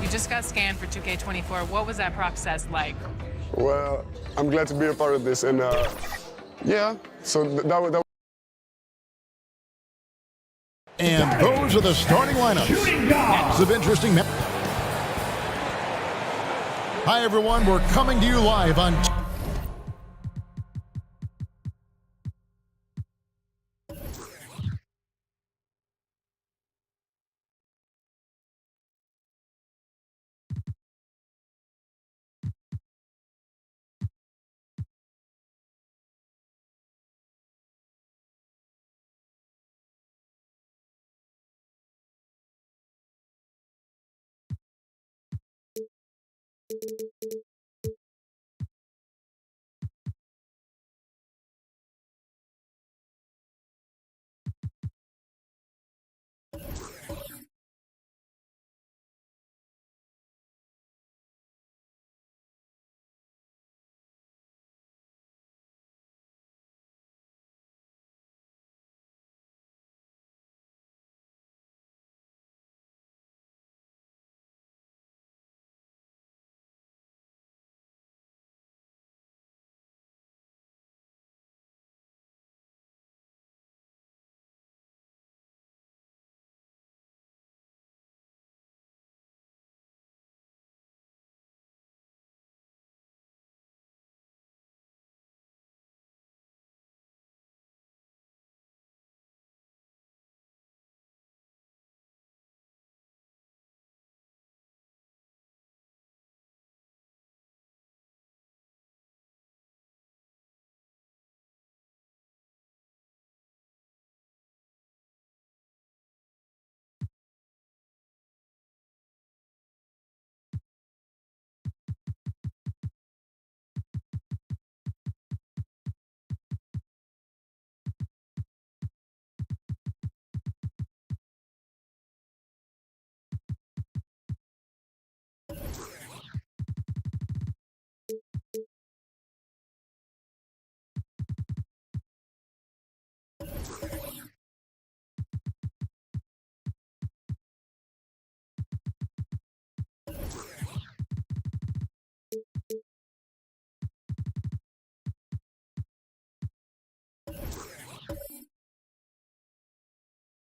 You just got scanned for 2K24. What was that process like? Well, I'm glad to be a part of this, and yeah, so that And those are the starting lineups. Lots of interesting. Hi, everyone. We're coming to you live on.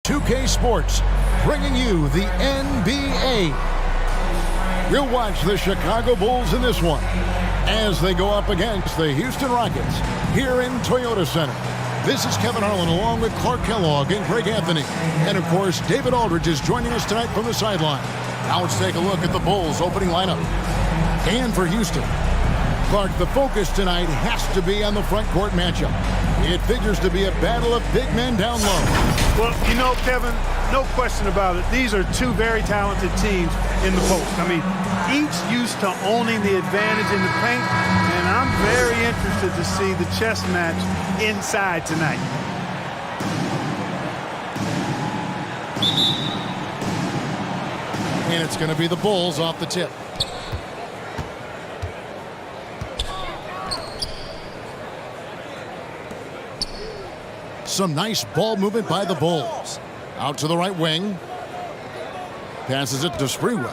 UK Sports, bringing you the NBA. We'll watch the Chicago Bulls in this one as they go up against the Houston Rockets here in Toyota Center. This is Kevin Harlan along with Clark Kellogg and Greg Anthony. And, of course, David Aldridge is joining us tonight from the sideline. Now let's take a look at the Bulls' opening lineup. And for Houston, Clark, the focus tonight has to be on the front court matchup. It figures to be a battle of big men down low. Well, you know, Kevin, no question about it. These are two very talented teams in the post. I mean, each used to owning the advantage in the paint, and I'm very interested to see the chess match inside tonight. And it's going to be the Bulls off the tip. Some nice ball movement by the Bulls. Out to the right wing. Passes it to Sprewell.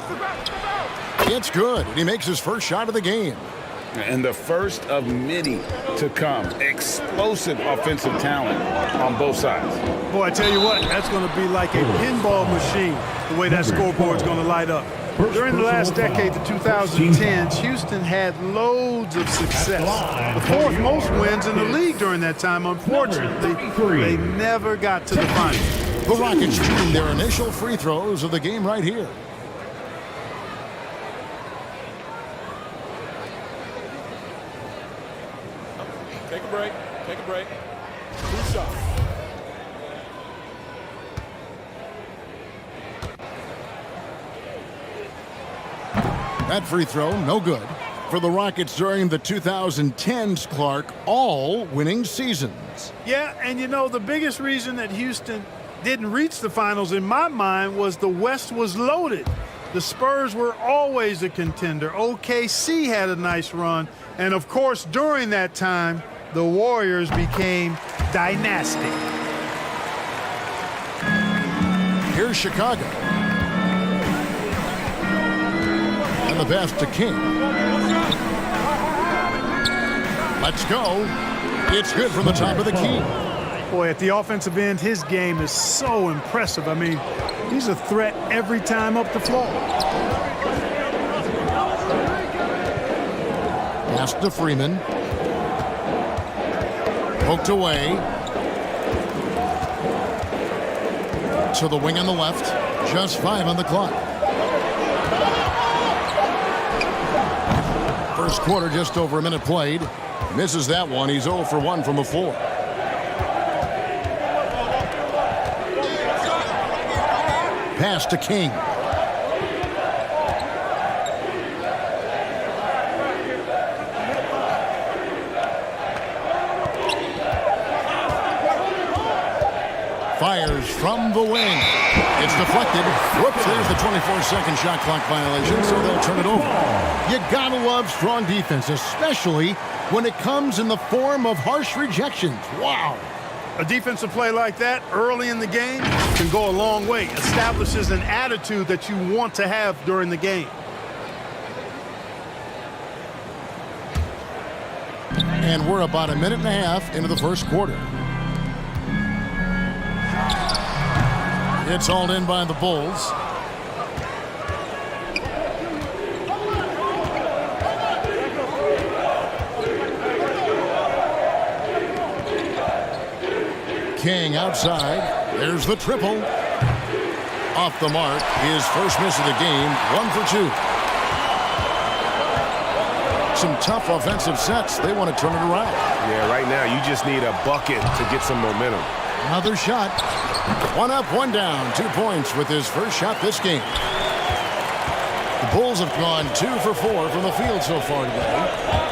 It's good. And he makes his first shot of the game. And the first of many to come. Explosive offensive talent on both sides. Boy, I tell you what, that's going to be like a pinball machine, the way that scoreboard's going to light up. During the last decade, the 2010s, Houston had loads of success. The fourth most wins in the league during that time. Unfortunately, they never got to the finals. The Rockets shooting their initial free throws of the game right here. Take a break. Take a break. 2 shots. That free throw, no good. For the Rockets during the 2010s, Clark, all winning seasons. Yeah, and you know, the biggest reason that Houston didn't reach the finals in my mind was the West was loaded. The Spurs were always a contender. OKC had a nice run. And of course, during that time, the Warriors became dynastic. Here's Chicago. And the pass to King. Let's go. It's good from the top of the key. Boy, at the offensive end, his game is so impressive. I mean, he's a threat every time up the floor. Pass to Freeman. Poked away. To the wing on the left. Just 5 on the clock. First quarter, just over a minute played. Misses that one. He's 0 for 1 from the floor. Pass to King. Fires from the wing. It's deflected. Whoops, there's the 24-second shot clock violation, so they'll turn it over. You gotta love strong defense, especially when it comes in the form of harsh rejections. Wow. A defensive play like that early in the game can go a long way. Establishes an attitude that you want to have during the game. And we're about a minute and a half into the first quarter. It's hauled in by the Bulls. King outside. There's the triple. Off the mark. His first miss of the game. 1 for 2. Some tough offensive sets. They want to turn it around. Yeah, right now you just need a bucket to get some momentum. Another shot. 1 up, 1 down. 2 points with his first shot this game. The Bulls have gone 2 for 4 from the field so far today.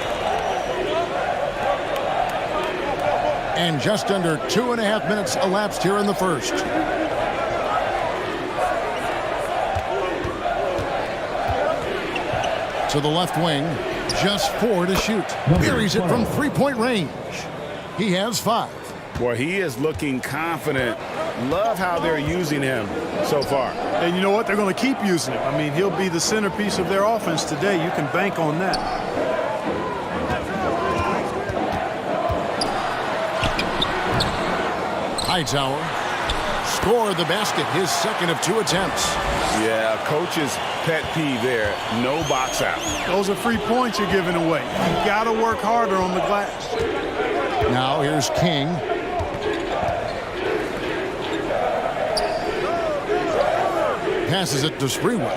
And just under 2.5 minutes elapsed here in the first. To the left wing. Just 4 to shoot. Buries it from 3-point range. He has 5. Boy, he is looking confident. Love how they're using him so far. And you know what? They're going to keep using him. I mean, he'll be the centerpiece of their offense today. You can bank on that. Hightower scored the basket, his second of 2 attempts. Yeah, coach's pet peeve there. No box out. Those are free points you're giving away. You got to work harder on the glass. Now here's King. Passes it to Sprewell.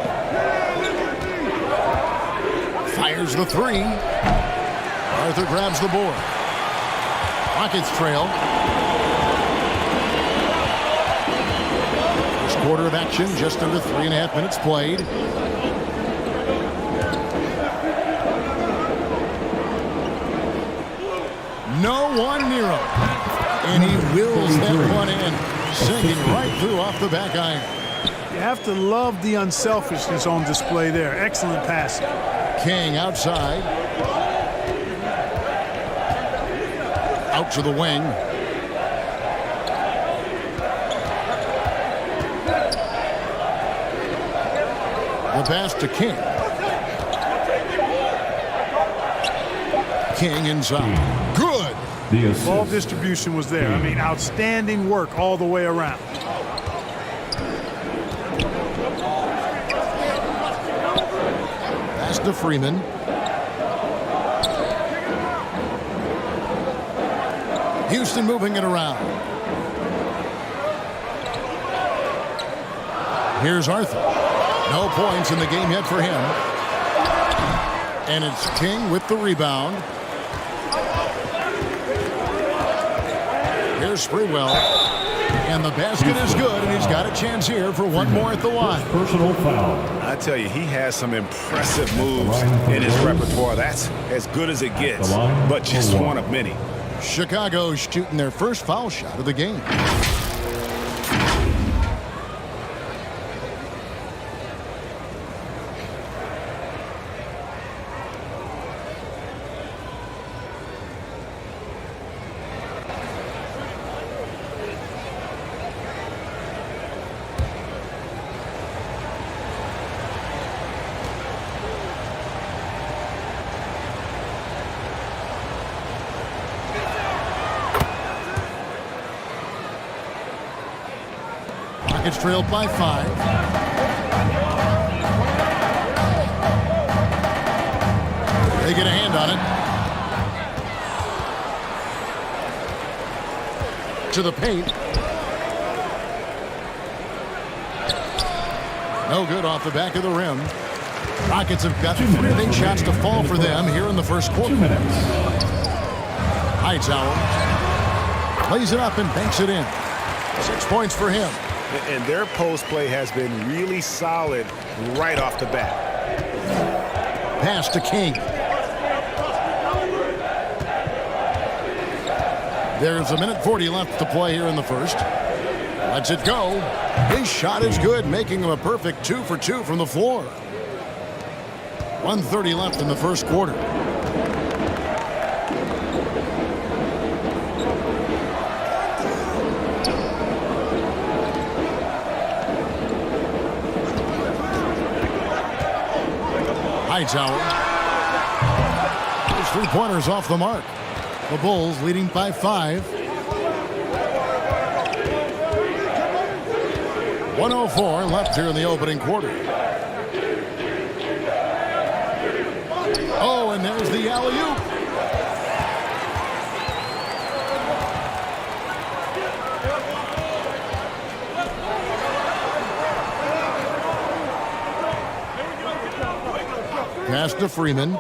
Fires the 3. Arthur grabs the board. Rockets trail. First quarter of action, just under 3.5 minutes played. No one near him. And he wills that one in, sinking right through off the back iron. You have to love the unselfishness on display there. Excellent passing. King outside. Out to the wing. The pass to King. King inside. Good. Ball distribution was there. I mean, outstanding work all the way around. to Freeman. Houston moving it around. Here's Arthur. No points in the game yet for him. And it's King with the rebound. Here's Sprewell. And the basket is good, and he's got a chance here for one more at the line. Personal foul. I tell you, he has some impressive moves in his repertoire. That's as good as it gets, but just one of many. Chicago shooting their first foul shot of the game. It's trailed by 5. They get a hand on it. To the paint. No good off the back of the rim. Rockets have got 3 big shots to fall for them here in the first quarter. 2 minutes. Hightower plays it up and banks it in. 6 points for him. And their post play has been really solid right off the bat. Pass to King. There's 1:40 left to play here in the first. Lets it go. His shot is good, making him a perfect 2 for 2 from the floor. 1:30 left in the first quarter. Hightower. His 3-pointers off the mark. The Bulls leading by 5. 1:04 left here in the opening quarter. Oh, and there's the alley-oop. Pass to Freeman.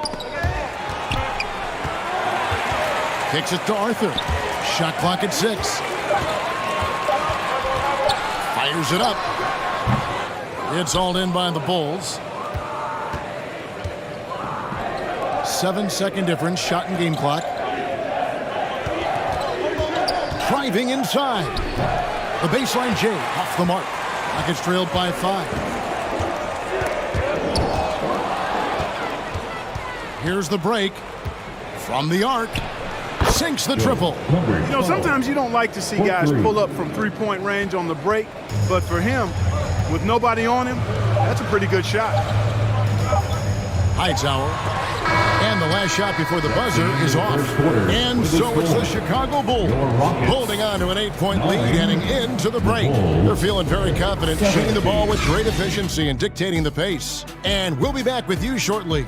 Kicks it to Arthur. Shot clock at 6. Fires it up. It's hauled in by the Bulls. 7-second difference. Shot and game clock. Driving inside. The baseline J off the mark. Rockets trailed by 5. Here's the break from the arc. Sinks the triple. You know, sometimes you don't like to see guys pull up from 3-point range on the break, but for him, with nobody on him, that's a pretty good shot. Hightower. And the last shot before the buzzer is off. And so it's the Chicago Bulls holding on to an 8-point lead heading into the break. They're feeling very confident, shooting the ball with great efficiency and dictating the pace. And we'll be back with you shortly.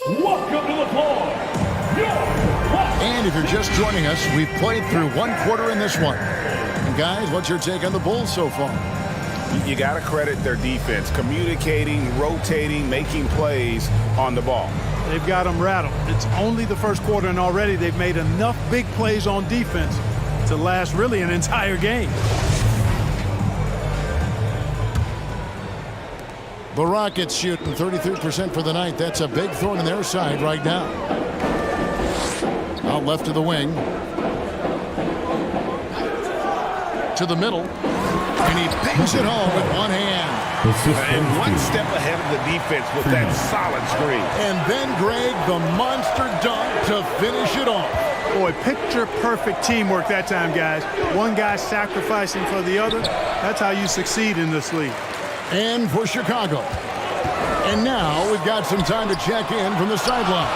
Welcome to the floor. And if you're just joining us, we've played through 1 quarter in this one. And guys, what's your take on the Bulls so far? You got to credit their defense, communicating, rotating, making plays on the ball. They've got them rattled. It's only the first quarter, and already they've made enough big plays on defense to last really an entire game. The Rockets shooting 33% for the night. That's a big thorn in their side right now. Out left to the wing. To the middle. And he bangs it home with one hand. And one step ahead of the defense with that solid screen. And then, Greg, the monster dunk to finish it off. Boy, picture-perfect teamwork that time, guys. One guy sacrificing for the other. That's how you succeed in this league. And for Chicago. And now we've got some time to check in from the sidelines.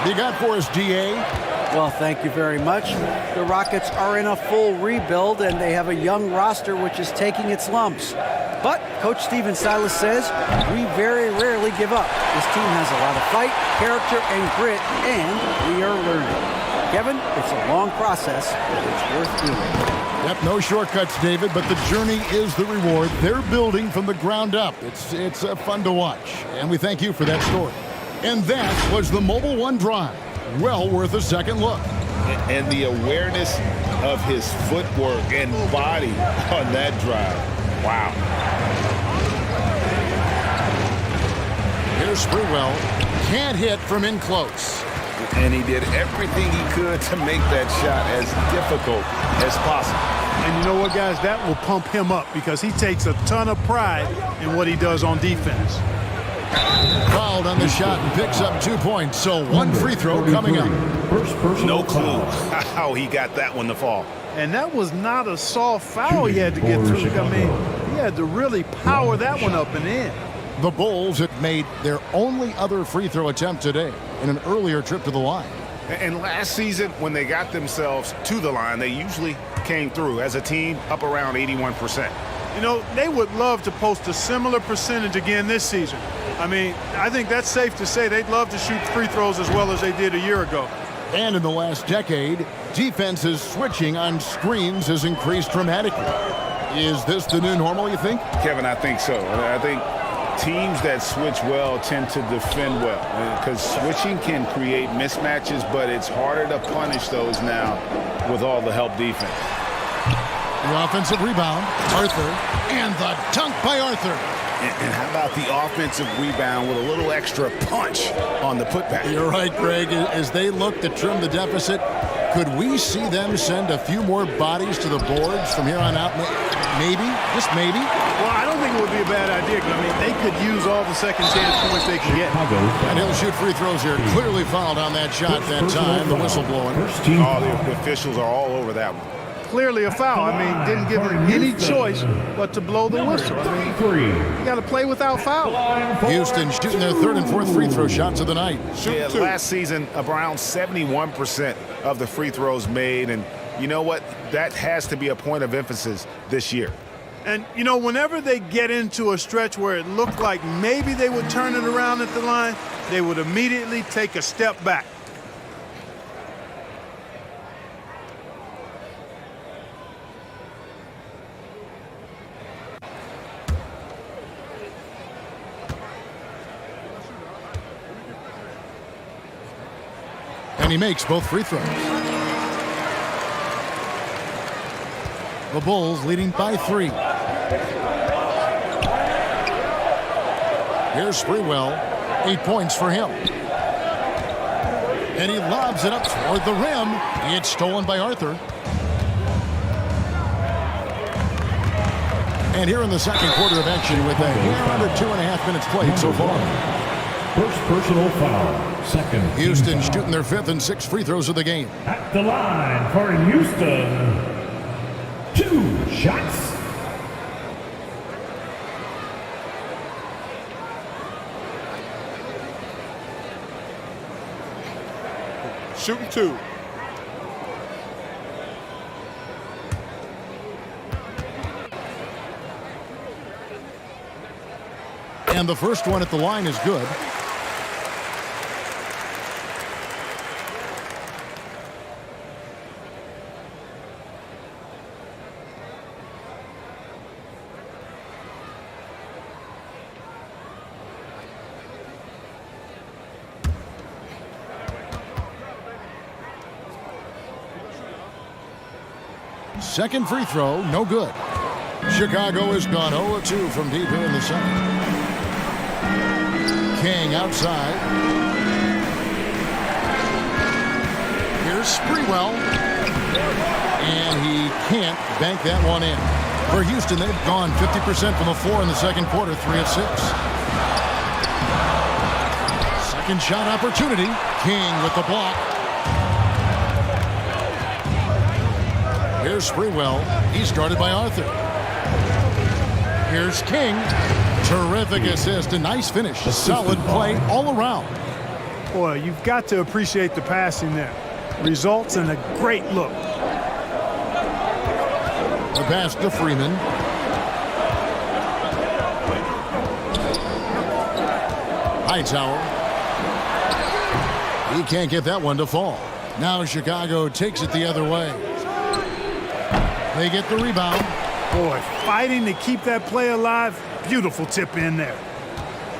You got for us, DA? Well, thank you very much. The Rockets are in a full rebuild, and they have a young roster which is taking its lumps. But Coach Stephen Silas says we very rarely give up. This team has a lot of fight, character, and grit, and we are learning. Kevin, it's a long process, but it's worth doing. Yep, no shortcuts, David, but the journey is the reward. They're building from the ground up. It's fun to watch, and we thank you for that story. And that was the Mobile One drive. Well worth a second look. And the awareness of his footwork and body on that drive. Wow. Here's Sprewell. Can't hit from in close. And he did everything he could to make that shot as difficult as possible. And you know what, guys? That will pump him up because he takes a ton of pride in what he does on defense. Fouled on the shot and picks up 2 points. So one free throw coming up. No clue how he got that one to fall. And that was not a soft foul he had to get through. I mean, he had to really power that one up and in. The Bulls had made their only other free throw attempt today in an earlier trip to the line. And last season, when they got themselves to the line, they usually came through as a team up around 81%. You know, they would love to post a similar percentage again this season. I mean, I think that's safe to say they'd love to shoot free throws as well as they did a year ago. And in the last decade, defenses switching on screens has increased dramatically. Is this the new normal, you think? Kevin, I think so. I think teams that switch well tend to defend well because switching can create mismatches, but it's harder to punish those now with all the help defense. The offensive rebound, Arthur, and the dunk by Arthur. And how about the offensive rebound with a little extra punch on the putback? You're right, Greg. As they look to trim the deficit, could we see them send a few more bodies to the boards from here on out? Maybe, just maybe. Well, I don't think it would be a bad idea. I mean, they could use all the second chance points they can get. And he'll shoot free throws here. Clearly fouled on that shot that time. The whistle blowing. Oh, the officials are all over that one. Clearly a foul. I mean, didn't give him any choice but to blow the whistle. I mean, you got to play without foul. Houston shooting their third and fourth free throw shots of the night. Yeah, last season, around 71% of the free throws made. And you know what? That has to be a point of emphasis this year. And, you know, whenever they get into a stretch where it looked like maybe they would turn it around at the line, they would immediately take a step back. And he makes both free throws. The Bulls leading by 3. Here's Sprewell. 8 points for him. And he lobs it up toward the rim. It's stolen by Arthur. And here in the second quarter of action with under 2.5 minutes played so far. First personal foul. Second. Houston shooting their 5th and 6th free throws of the game. At the line for Houston. 2 shots. Shooting 2. And the first one at the line is good. Second free throw, no good. Chicago has gone 0-2 from deep here in the second. King outside. Here's Sprewell. And he can't bank that one in. For Houston, they've gone 50% from the floor in the second quarter, 3 of 6. Second shot opportunity. King with the block. Here's Sprewell. He's guarded by Arthur. Here's King. Terrific assist. A nice finish. A solid play all around. Boy, you've got to appreciate the passing there. results in a great look. The pass to Freeman. Hightower. He can't get that one to fall. Now Chicago takes it the other way. They get the rebound. Boy, fighting to keep that play alive. Beautiful tip in there.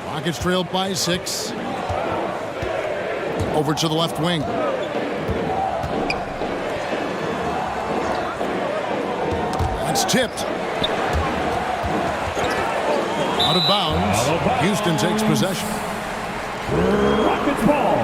Rockets trailed by 6. Over to the left wing. That's tipped. Out of bounds. Houston takes possession. Rockets ball.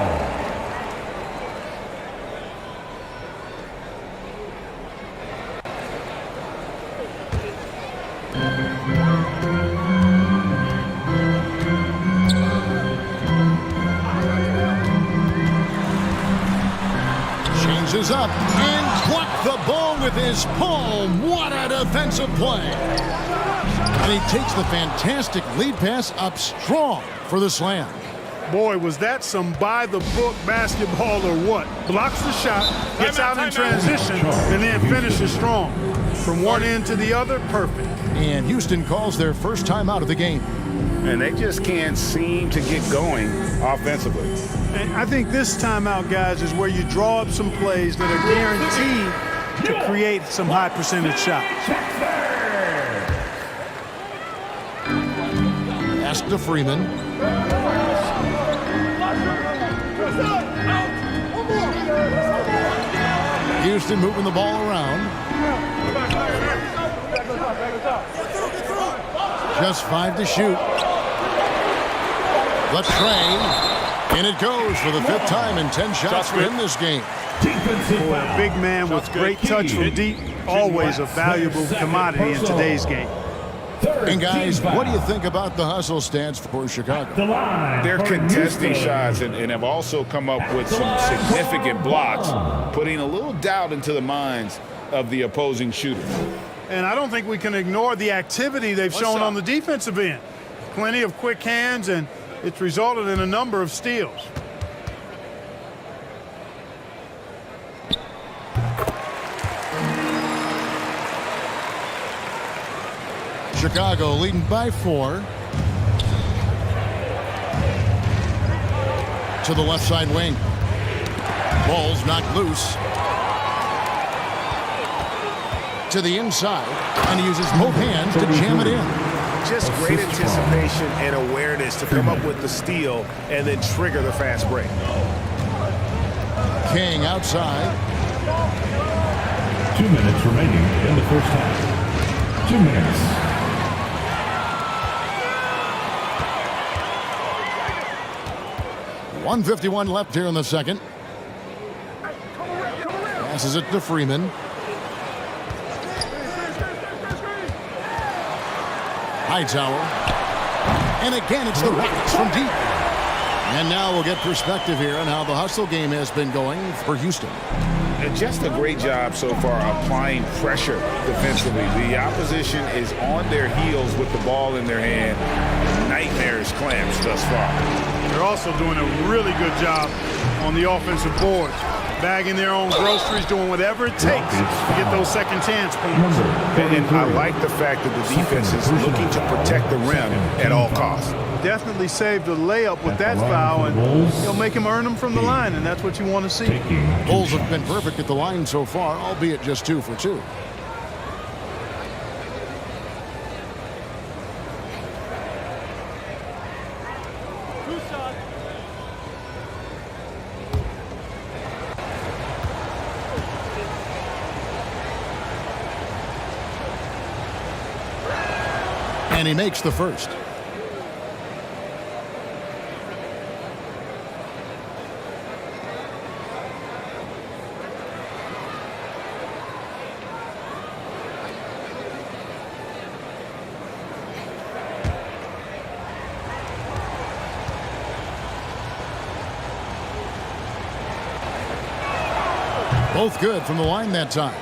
Changes up and blocked the ball with his palm. What a defensive play. And he takes the fantastic lead pass up strong for the slam. Boy, was that some by-the-book basketball or what? Blocks the shot, gets out in transition, and then finishes strong. From one end to the other, perfect. And Houston calls their first time out of the game. And they just can't seem to get going offensively. And I think this timeout, guys, is where you draw up some plays that are guaranteed to create some high percentage shots. Pass to Freeman. Houston moving the ball around. Just 5 to shoot. The tray. And it goes for the 5th time in 10 shots for him this game. Boy, a big man with great touch from deep, always a valuable commodity in today's game. And guys, what do you think about the hustle stats for Chicago? They're contesting shots and have also come up with some significant blocks, putting a little doubt into the minds of the opposing shooters. And I don't think we can ignore the activity they've shown on the defensive end. Plenty of quick hands, and it's resulted in a number of steals. Chicago leading by 4. To the left side wing. Ball's knocked loose. To the inside, and he uses both hands to jam it in. Just great anticipation and awareness to come up with the steal and then trigger the fast break. King outside. 2 minutes remaining in the first half. 2 minutes. .151 left here in the second. Passes it to Freeman. Hightower. And again, it's the Rockets from deep. And now we'll get perspective here on how the hustle game has been going for Houston. And just a great job so far applying pressure defensively. The opposition is on their heels with the ball in their hand. Nightmares clamps thus far. They're also doing a really good job on the offensive boards, bagging their own groceries, doing whatever it takes to get those second chance points. And I like the fact that the defense is looking to protect the rim at all costs. Definitely saved a layup with that foul, and he'll make him earn them from the line, and that's what you want to see. Bulls have been perfect at the line so far, albeit just 2 for 2. And he makes the first. Both good from the line that time.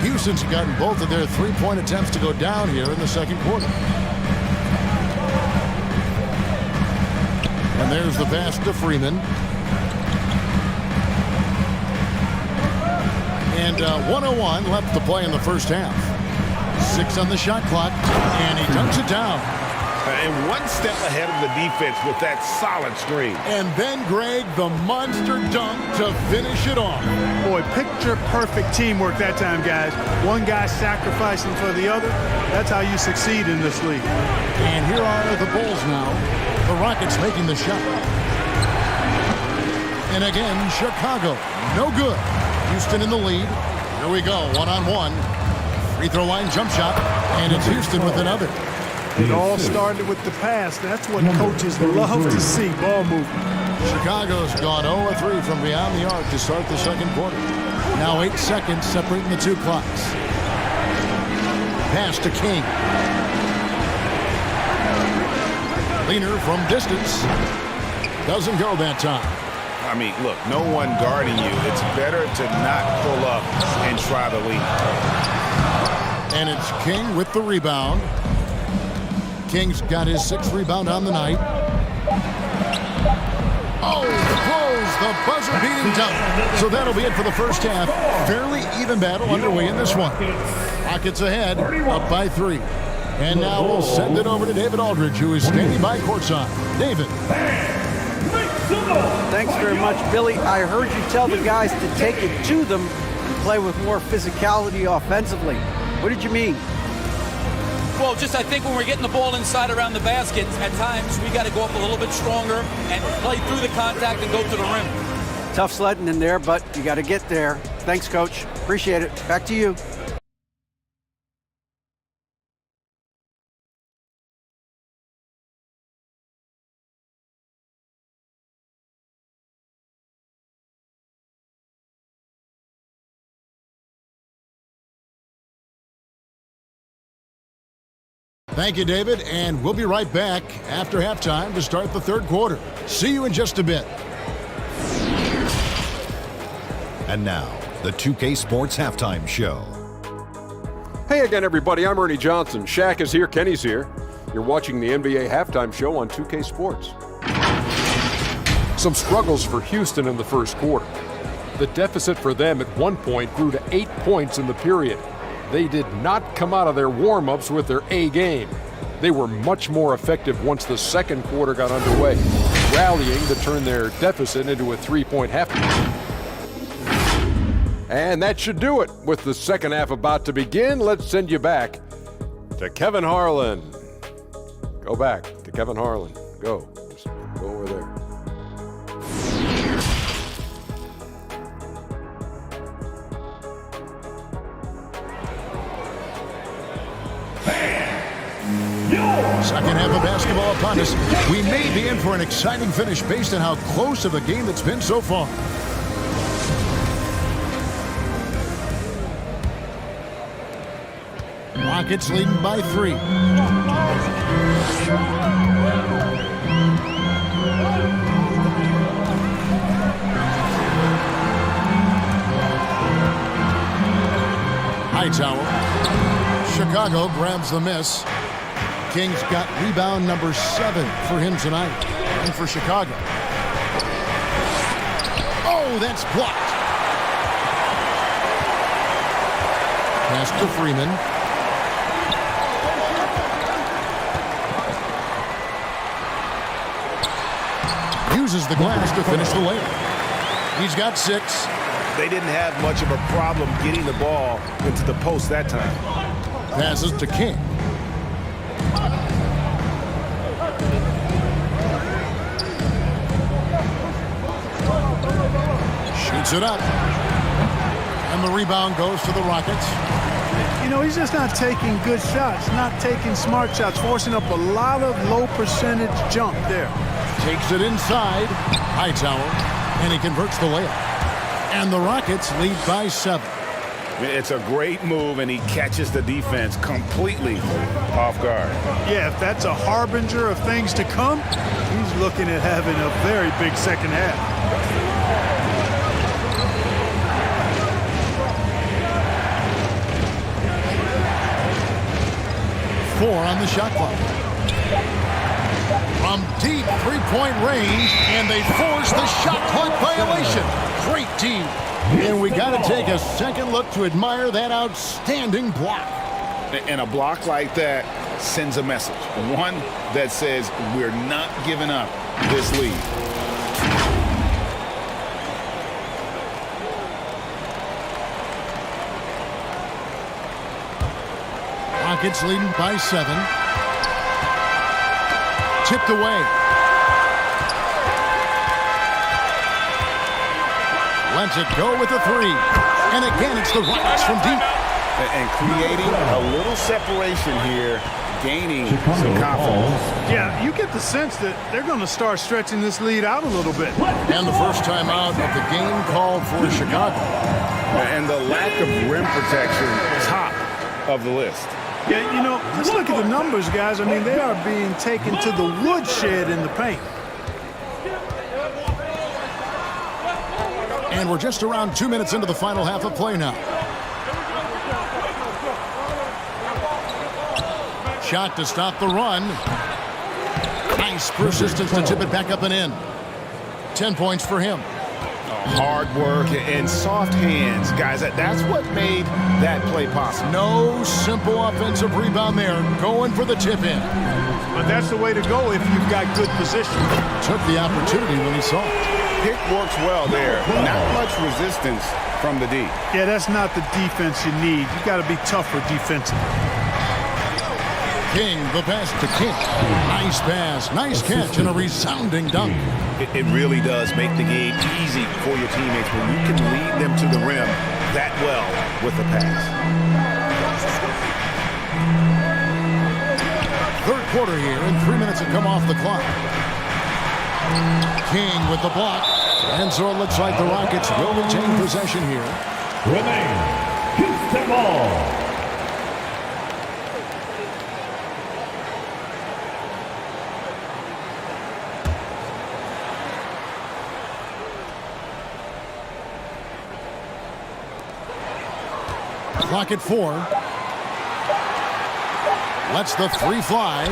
Houston's gotten both of their three-point attempts to go down here in the second quarter. And there's the pass to Freeman. And 1:01 left to play in the first half. 6 on the shot clock, and he dunks it down. And one step ahead of the defense with that solid screen. And then, Greg, the monster dunk to finish it off. Boy, picture-perfect teamwork that time, guys. One guy sacrificing for the other. That's how you succeed in this league. And here are the Bulls now. The Rockets making the shot. And again, Chicago, no good. Houston in the lead. Here we go, one-on-one. Free throw line jump shot, and it's Houston with another. It all started with the pass. That's what coaches love to see, ball movement. Chicago's gone 0-3 from beyond the arc to start the second quarter. Now 8 seconds separating the two clocks. Pass to King. Leaner from distance. Doesn't go that time. I mean, look, no one guarding you. It's better to not pull up and try the lead. And it's King with the rebound. King's got his 6th rebound on the night. Oh, close, the buzzer-beating dunk. So that'll be it for the first half. Fairly even battle underway in this one. Rockets ahead, up by 3. And now we'll send it over to David Aldridge, who is standing by courtside. David. Thanks very much, Billy. I heard you tell the guys to take it to them and play with more physicality offensively. What did you mean? Well, just I think when we're getting the ball inside around the basket, at times we got to go up a little bit stronger and play through the contact and go to the rim. Tough sledding in there, but you got to get there. Thanks, Coach. Appreciate it. Back to you. Thank you, David, and we'll be right back after halftime to start the third quarter. See you in just a bit. And now, the 2K Sports Halftime Show. Hey again, everybody. I'm Ernie Johnson. Shaq is here. Kenny's here. You're watching the NBA Halftime Show on 2K Sports. Some struggles for Houston in the first quarter. The deficit for them at one point grew to 8 points in the period. They did not come out of their warm-ups with their A game. They were much more effective once the second quarter got underway, rallying to turn their deficit into a 3-point half. And that should do it. With the second half about to begin, let's send you back to Kevin Harlan. Go back to Kevin Harlan. Go. Just go over there. Second half of basketball upon us. We may be in for an exciting finish based on how close of a game it's been so far. Rockets leading by 3. Hightower. Chicago grabs the miss. King's got rebound number 7 for him tonight and for Chicago. Oh, that's blocked. Pass to Freeman. Uses the glass to finish the layup. He's got 6. They didn't have much of a problem getting the ball into the post that time. Passes to King. Shoots it up. And the rebound goes to the Rockets. You know, he's just not taking good shots, not taking smart shots, forcing up a lot of low percentage jump there. Takes it inside. Hightower. And he converts the layup. And the Rockets lead by 7. It's a great move, and he catches the defense completely off guard. Yeah, if that's a harbinger of things to come, he's looking at having a very big second half. Four on the shot clock. From deep three-point range, and they force the shot clock violation. Great team. And we got to take a second look to admire that outstanding block. And a block like that sends a message. One that says we're not giving up this lead. Rockets leading by 7. Tipped away. Lets it go with the 3. And again, it's the Rockets from deep. And creating a little separation here, gaining some confidence. Yeah, you get the sense that they're going to start stretching this lead out a little bit. And the first time out of the game called for Chicago. And the lack of rim protection, top of the list. Yeah, you know, let's look at the numbers, guys. I mean, they are being taken to the woodshed in the paint. And we're just around 2 minutes into the final half of play now. Shot to stop the run. Nice persistence to tip it back up and in. 10 points for him. Hard work and soft hands, guys. That's what made that play possible. No simple offensive rebound there. Going for the tip in. But that's the way to go if you've got good position. Took the opportunity when he saw it. Pick works well there. Not much resistance from the D. Yeah, that's not the defense you need. You got to be tougher defensively. King, the pass to King. Nice pass, nice catch, and a resounding dunk. It really does make the game easy for your teammates when you can lead them to the rim that well with the pass. Third quarter here, and 3 minutes have come off the clock. King with the block, and so it looks like the Rockets will retain possession here. Remain. Houston ball. Clock at 4. Lets the 3 fly.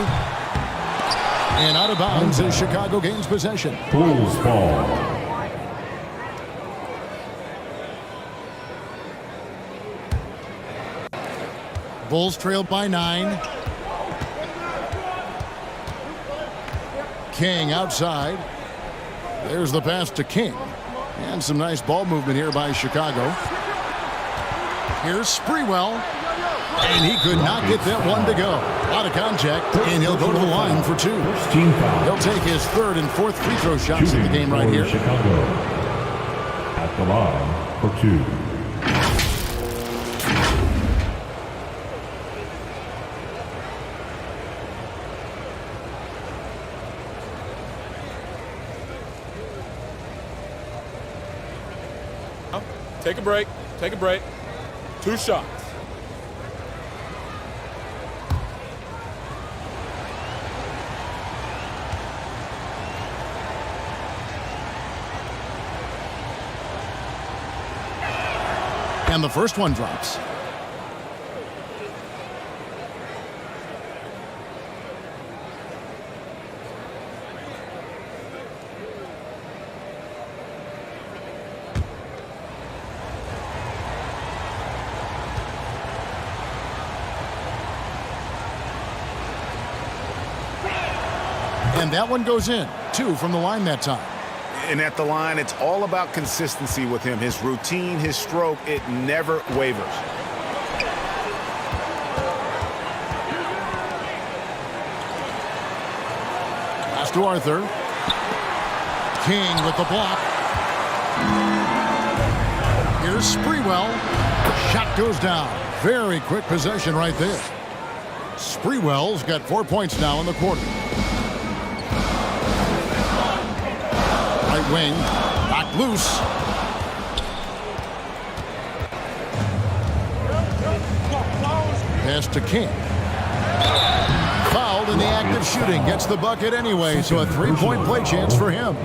And out of bounds as Chicago gains possession. Bulls ball. Bulls trailed by 9. King outside. There's the pass to King. And some nice ball movement here by Chicago. Here's Sprewell, and he could not get that one to go. Out of contact, and he'll go to the line for 2. He'll take his 3rd and 4th free throw shots in the game right here. Chicago at the line for 2. Take a break. Take a break. 2 shots. And the first one drops. And that one goes in. 2 from the line that time. And at the line, it's all about consistency with him. His routine, his stroke, it never wavers. Pass to Arthur. King with the block. Here's Sprewell. Shot goes down. Very quick possession right there. Sprewell's got 4 points now in the quarter. Right wing, knocked loose. Pass to King. Fouled in the act of shooting. Gets the bucket anyway, so a 3-point play chance for him.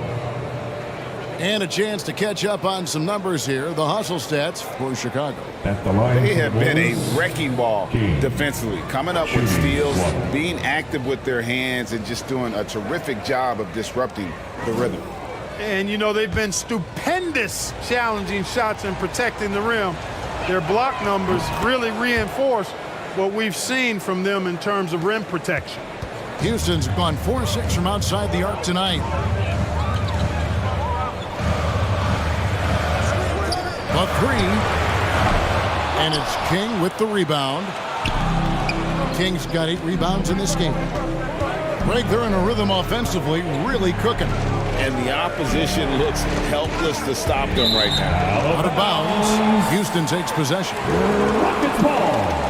And a chance to catch up on some numbers here. The hustle stats for Chicago. At the line, they have been a wrecking ball defensively, coming up with steals, being active with their hands, and just doing a terrific job of disrupting the rhythm. And, you know, they've been stupendous challenging shots and protecting the rim. Their block numbers really reinforce what we've seen from them in terms of rim protection. Houston's gone 4-6 from outside the arc tonight. A three. And it's King with the rebound. King's got 8 rebounds in this game. Greg, they're in a rhythm offensively, really cooking. And the opposition looks helpless to stop them right now. Out of bounds. Houston takes possession. Rockets ball.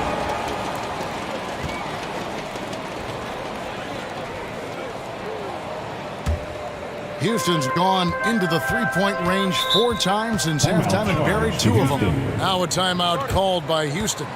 Houston's gone into the three-point range 4 times since halftime and buried 2 of them. Now a timeout called by Houston.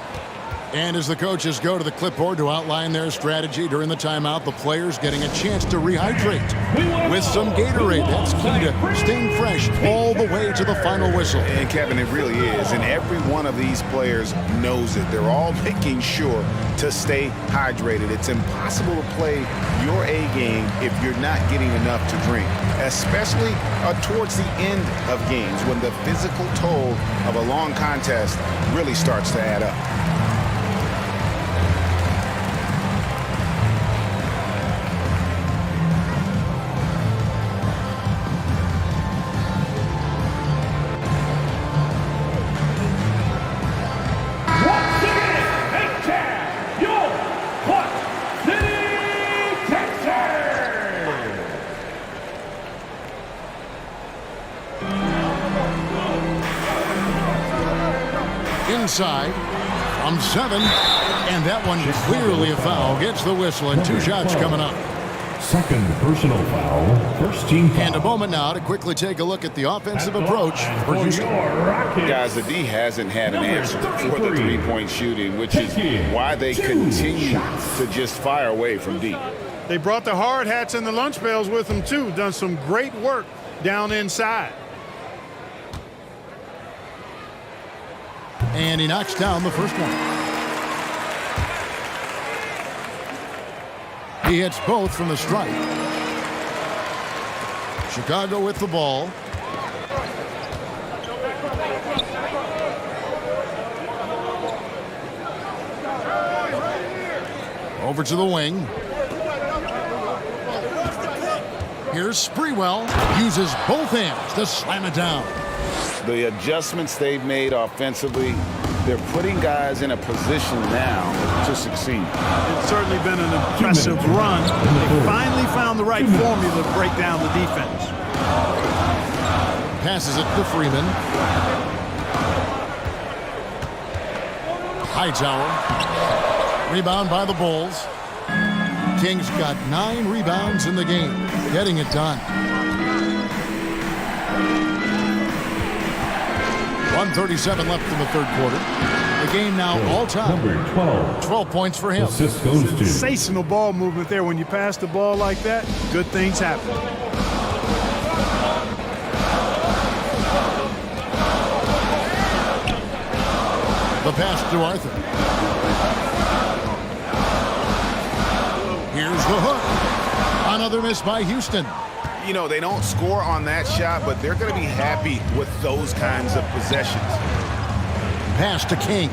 And as the coaches go to the clipboard to outline their strategy during the timeout, the players getting a chance to rehydrate with some Gatorade. That's key to staying fresh all the way to the final whistle. And Kevin, it really is. And every one of these players knows it. They're all making sure to stay hydrated. It's impossible to play your A game if you're not getting enough to drink, especially towards the end of games when the physical toll of a long contest really starts to add up. Inside from 7, and that one clearly a foul. Gets the whistle, and 2 shots coming up. Second personal foul. First team foul. And a moment now to quickly take a look at the offensive approach for Houston. Guys, the D hasn't had an answer for the three-point shooting, which is why they continue to just fire away from deep. They brought the hard hats and the lunch pails with them, too. Done some great work down inside. And he knocks down the first one. He hits both from the stripe. Chicago with the ball. Over to the wing. Here's Sprewell. Uses both hands to slam it down. The adjustments they've made offensively, they're putting guys in a position now to succeed. It's certainly been an impressive run. They finally found the right formula to break down the defense. Passes it to Freeman. Hightower. Rebound by the Bulls. Kings got 9 rebounds in the game, getting it done. 1:37 left in the third quarter. The game now all-time. Number 12 points for him. Assist goes to sensational ball movement there. When you pass the ball like that, good things happen. The pass to Arthur. Here's the hook. Another miss by Houston. You know, they don't score on that shot, but they're going to be happy with those kinds of possessions. Pass to King.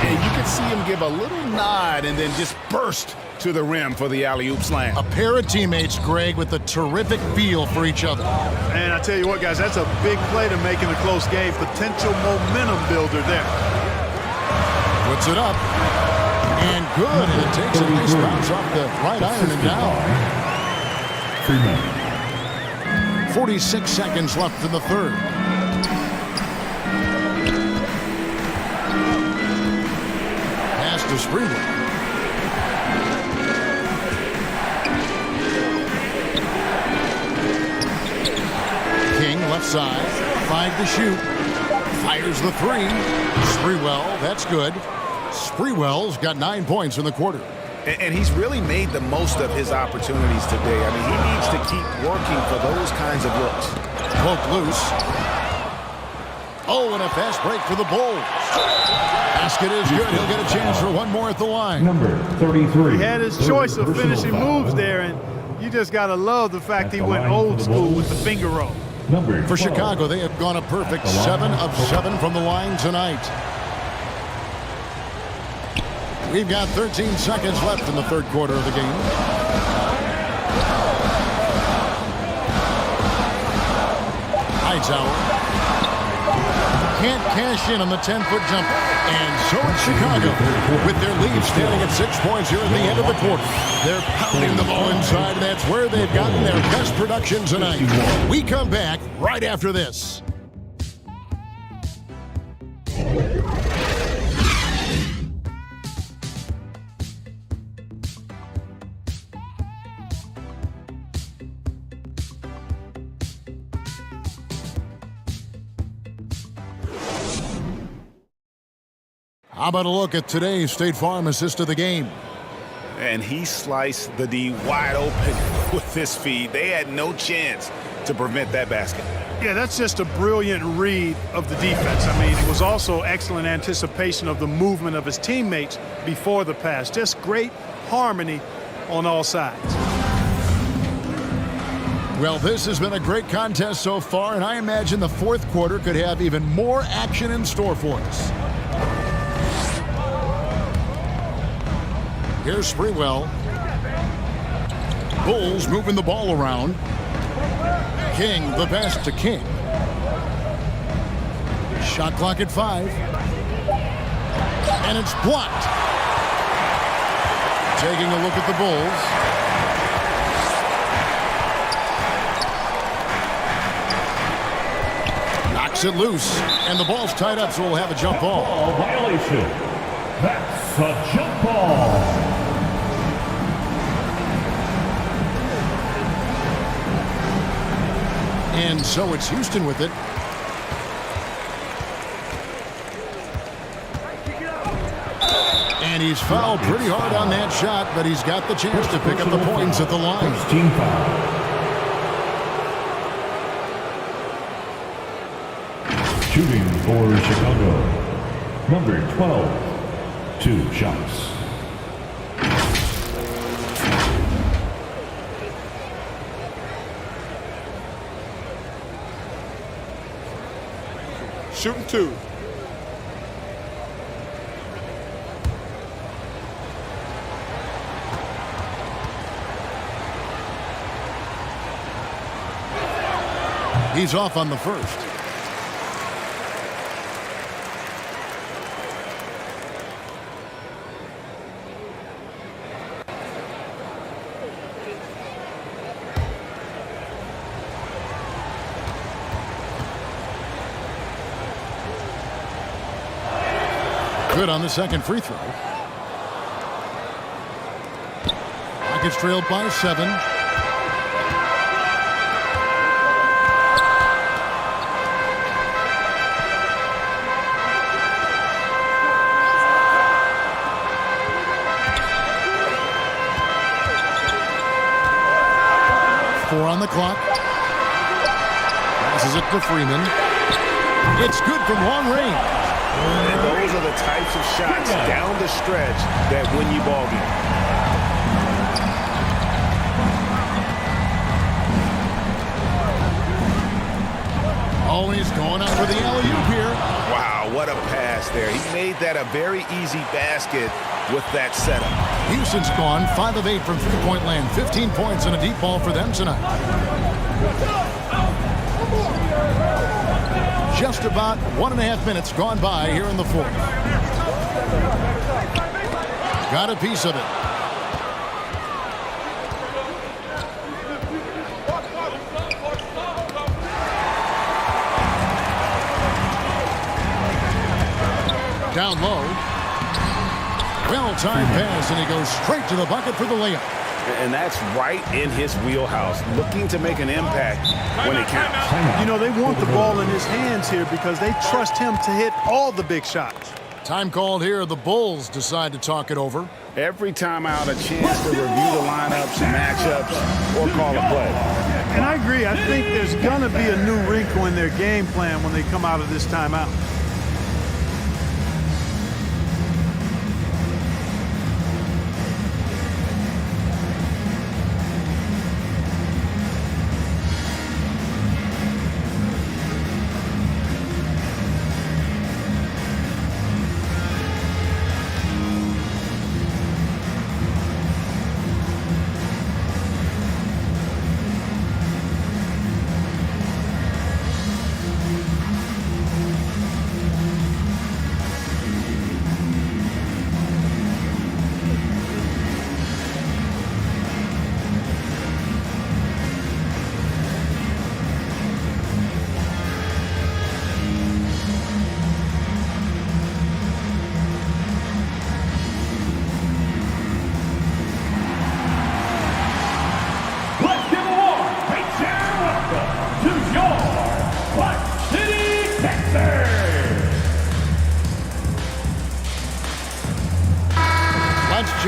And you can see him give a little nod and then just burst to the rim for the alley-oop slam. A pair of teammates, Greg, with a terrific feel for each other. And I tell you what, guys, that's a big play to make in a close game. Potential momentum builder there. Puts it up. And good. And it takes a nice bounce off the right iron and down. 46 seconds left in the third. Pass to Sprewell. King left side. 5 to shoot. Fires the 3. Sprewell, that's good. Sprewell's got 9 points in the quarter. And he's really made the most of his opportunities today. I mean, he needs to keep working for those kinds of looks. Poke loose. Oh, and a fast break for the Bulls. Basket is good. He'll get a chance for one more at the line. Number 33. He had his choice of finishing moves there, and You just got to love the fact At he the went line old for the school Bulls, with the finger roll. Number For 12. Chicago, they have gone a perfect 7 of 7 from the line tonight. We've got 13 seconds left in the third quarter of the game. Hightower can't cash in on the 10-foot jumper. And so it's Chicago with their lead standing at 6 points here at the end of the quarter. They're pounding the ball inside, and that's where they've gotten their best production tonight. We come back right after this. How about a look at today's State Farm assist of the game? And he sliced the D wide open with his feed. They had no chance to prevent that basket. Yeah, that's just a brilliant read of the defense. I mean, it was also excellent anticipation of the movement of his teammates before the pass. Just great harmony on all sides. Well, this has been a great contest so far, and I imagine the fourth quarter could have even more action in store for us. Here's Sprewell. Bulls moving the ball around. King, the pass to King. Shot clock at 5. And it's blocked. Taking a look at the Bulls. Knocks it loose. And the ball's tied up, so we'll have a jump ball. Violation. That's a jump ball. And so it's Houston with it. And he's fouled pretty hard on that shot, but he's got the chance to pick up the points at the line. Team foul. Shooting for Chicago. Number 12. 2 shots. Shooting 2. He's off on the first. Good on the second free throw. Rockets trailed by 7. Four on the clock. Passes it to Freeman. It's good from long range. And those are the types of shots down the stretch that win you ball game. Always going up for the alley-oop here. Wow, what a pass there. He made that a very easy basket with that setup. Houston's gone 5 of 8 from three-point land. 15 points and a deep ball for them tonight. Just about 1.5 minutes gone by here in the fourth. Got a piece of it. Down low. Well-timed pass, and he goes straight to the bucket for the layup. And that's right in his wheelhouse, looking to make an impact when it counts. You know, they want the ball in his hands here because they trust him to hit all the big shots. Time called here. The Bulls decide to talk it over. Every time out, a chance to review the lineups, matchups, or call a play. And I agree. I think there's going to be a new wrinkle in their game plan when they come out of this timeout.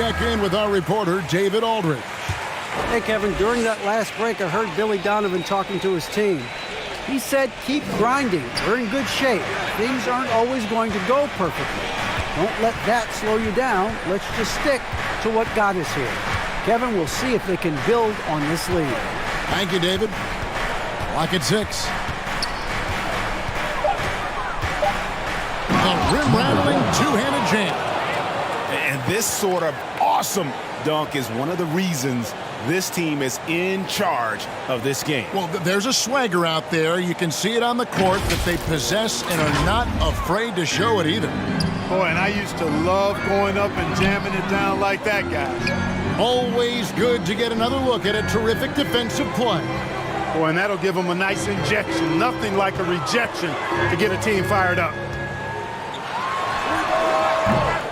check in with our reporter, David Aldridge. Hey, Kevin, during that last break, I heard Billy Donovan talking to his team. He said, keep grinding. We're in good shape. Things aren't always going to go perfectly. Don't let that slow you down. Let's just stick to what got us here. Kevin, we'll see if they can build on this lead. Thank you, David. Lock at 6. The rim-rattling two-handed jam. And this sort of awesome dunk is one of the reasons this team is in charge of this game. Well, there's a swagger out there. You can see it on the court that they possess and are not afraid to show it either. Boy, and I used to love going up and jamming it down like that guy. Always good to get another look at a terrific defensive play. Boy, and that'll give them a nice injection. Nothing like a rejection to get a team fired up.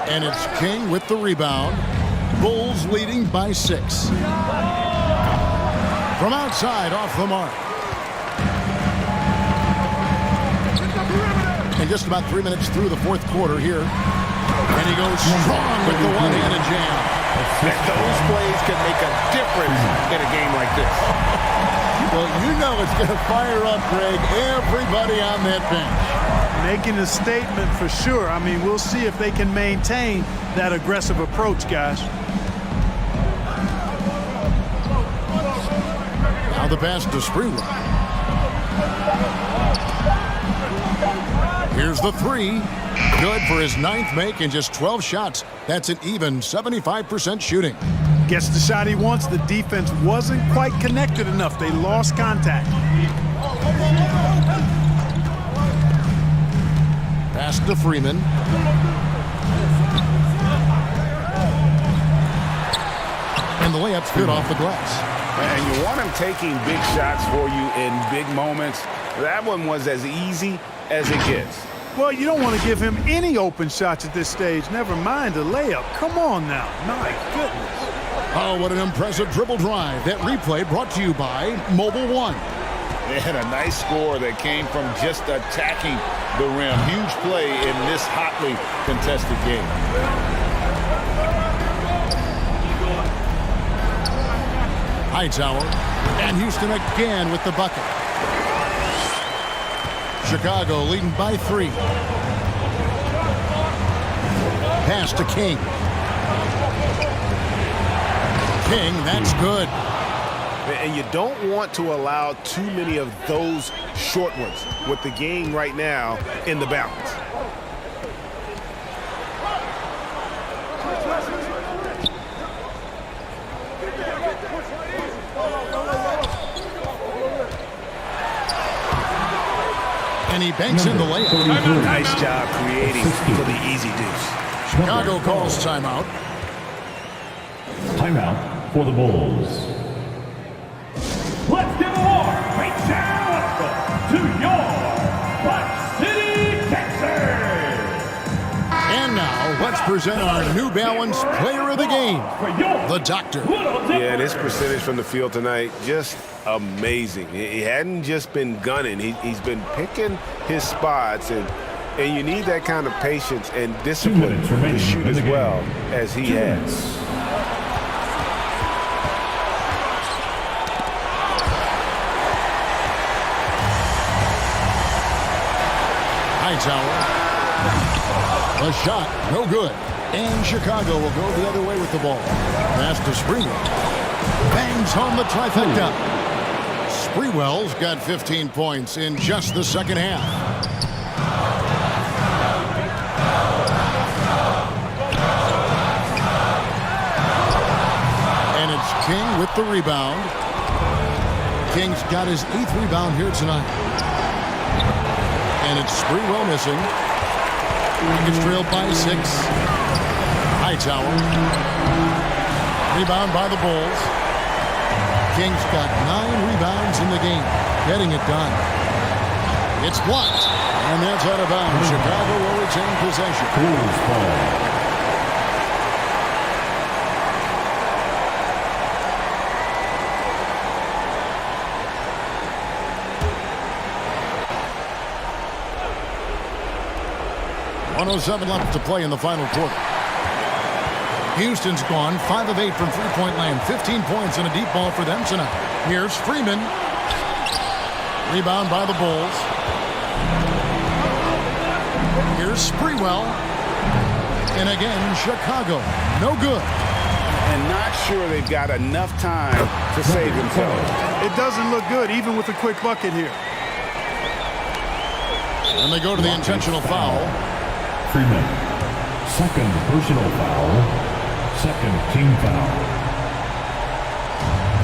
And it's King with the rebound. Bulls leading by 6. From outside, off the mark. And just about 3 minutes through the fourth quarter here. And he goes strong with the one-handed jam. Those plays can make a difference in a game like this. Well, you know it's going to fire up, Greg, everybody on that bench. Making a statement for sure. I mean, we'll see if they can maintain that aggressive approach, guys. Now the pass to Sprewell. Here's the 3. Good for his 9th make in just 12 shots. That's an even 75% shooting. Gets the shot he wants. The defense wasn't quite connected enough. They lost contact. Pass to Freeman. And the layup's good off the glass. And you want him taking big shots for you in big moments. That one was as easy as it gets. Well, you don't want to give him any open shots at this stage. Never mind a layup. Come on now. My goodness. Oh, what an impressive dribble drive. That replay brought to you by Mobile One. They had a nice score that came from just attacking the rim. Huge play in this hotly contested game. Hightower. And Houston again with the bucket. Chicago leading by 3. Pass to King. King, that's good. And you don't want to allow too many of those short ones with the game right now in the balance. And he banks in the layup. Nice job creating for the easy deuce. Chicago calls timeout. Timeout for the Bulls. Let's give a warm big welcome to your Clutch City, Texas. And now let's present our New Balance Player of the Game, the Doctor. Yeah, and his percentage from the field tonight, just amazing. He hadn't just been gunning. He's been picking his spots, and you need that kind of patience and discipline to shoot as well as he has. Hightower. A shot, no good. And Chicago will go the other way with the ball. Pass to Sprewell. Bangs home the trifecta. Sprewell's got 15 points in just the second half. And it's King with the rebound. King's got his 8th rebound here tonight. And it's Sprewell missing. He gets trailed by 6. Hightower. Rebound by the Bulls. King's got 9 rebounds in the game. Getting it done. It's blocked. And that's out of bounds. Chicago will retain possession. Bulls ball. .107 left to play in the final quarter. Houston's gone 5 of 8 from three-point land. 15 points and a deep ball for them tonight. Here's Freeman. Rebound by the Bulls. Here's Sprewell. And again, Chicago. No good. And not sure they've got enough time to save themselves. It doesn't look good, even with a quick bucket here. And they go to the intentional foul. Freeman, second personal foul, second team foul.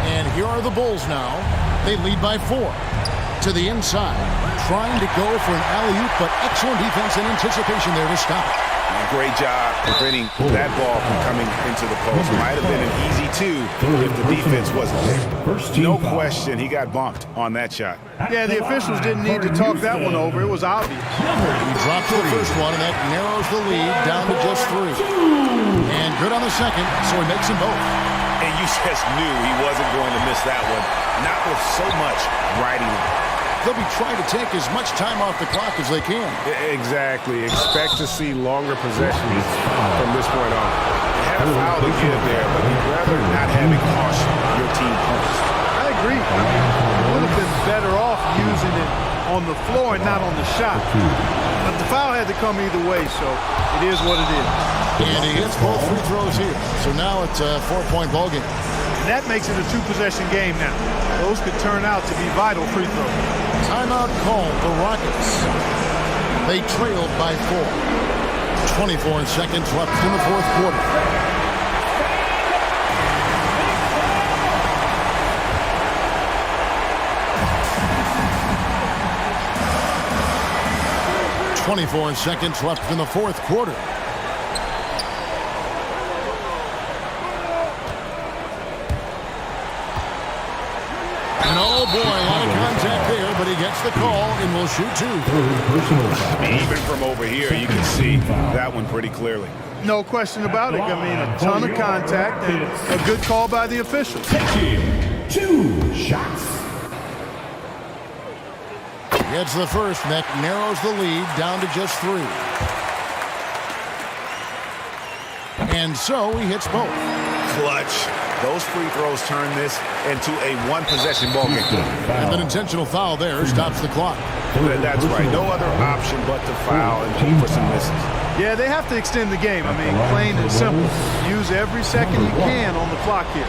And here are the Bulls now. They lead by 4. To the inside. Trying to go for an alley-oop, but excellent defense and anticipation there to stop it. Great job preventing that ball from coming into the post. Might have been an easy 2 if the defense wasn't there. No question, he got bumped on that shot. Yeah, the officials didn't need to talk that one over. It was obvious. He drops the first one, and that narrows the lead down to just 3. And good on the second, so he makes them both. And you just knew he wasn't going to miss that one, not with so much riding on it. They'll be trying to take as much time off the clock as they can. Exactly. Expect to see longer possessions from this point on. They had a foul to give there, but you'd rather not have it cost your team points. I agree. Would have been better off using it on the floor and not on the shot. But the foul had to come either way, so it is what it is. And he hits both free throws here. So now it's a 4-point ball game. And that makes it a 2-possession game now. Those could turn out to be vital free throws. Timeout called the Rockets. They trailed by 4. 24 seconds left in the fourth quarter. .24 seconds left in the fourth quarter. And oh boy, a lot of contact there, but he gets the call and will shoot 2. Even from over here, you can see that one pretty clearly. No question about it. I mean, a ton of contact and a good call by the officials. 2 shots. Gets the first, and that narrows the lead down to just 3. And so he hits both. Clutch. Those free throws turn this into a 1-possession ball game. And an intentional foul there stops the clock. That's right. No other option but to foul and hope for some misses. Yeah, they have to extend the game. I mean, plain and simple. Use every second you can on the clock here.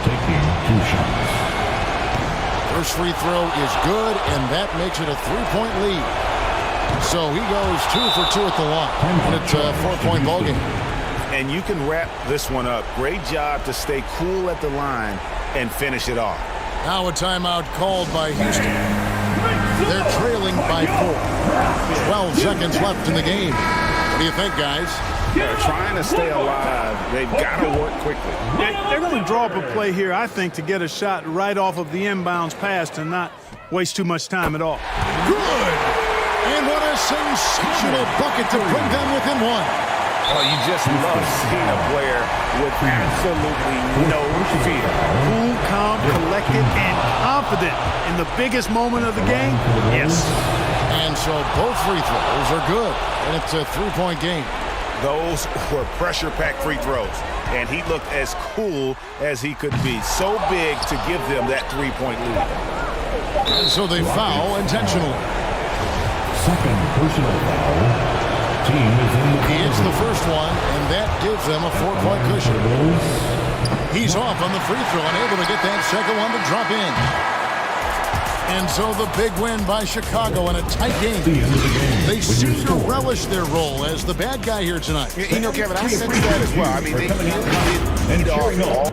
First free throw is good, and that makes it a 3-point lead. So he goes 2 for 2 at the line, and it's a 4-point ball game. And you can wrap this one up. Great job to stay cool at the line and finish it off. Now a timeout called by Houston. They're trailing by 4. 12 seconds left in the game. What do you think, guys? They're trying to stay alive. They've got to work quickly. They're going to draw up a play here, I think, to get a shot right off of the inbounds pass and not waste too much time at all. Good! And what a sensational bucket to bring them within 1. Oh, you just love seeing a player with absolutely no fear. Cool, calm, collected, and confident in the biggest moment of the game. Yes. And so both free throws are good, and it's a 3-point game. Those were pressure-packed free throws, and he looked as cool as he could be. So big to give them that 3-point lead. And so they foul intentionally. Second personal foul. Team is in the he hits the first one, and that gives them a 4-point cushion. He's off on the free throw, unable to get that second one to drop in. And so the big win by Chicago in a tight game. They seem to relish their role as the bad guy here tonight. You know, Kevin, I sense that as well. I mean, they did eat off all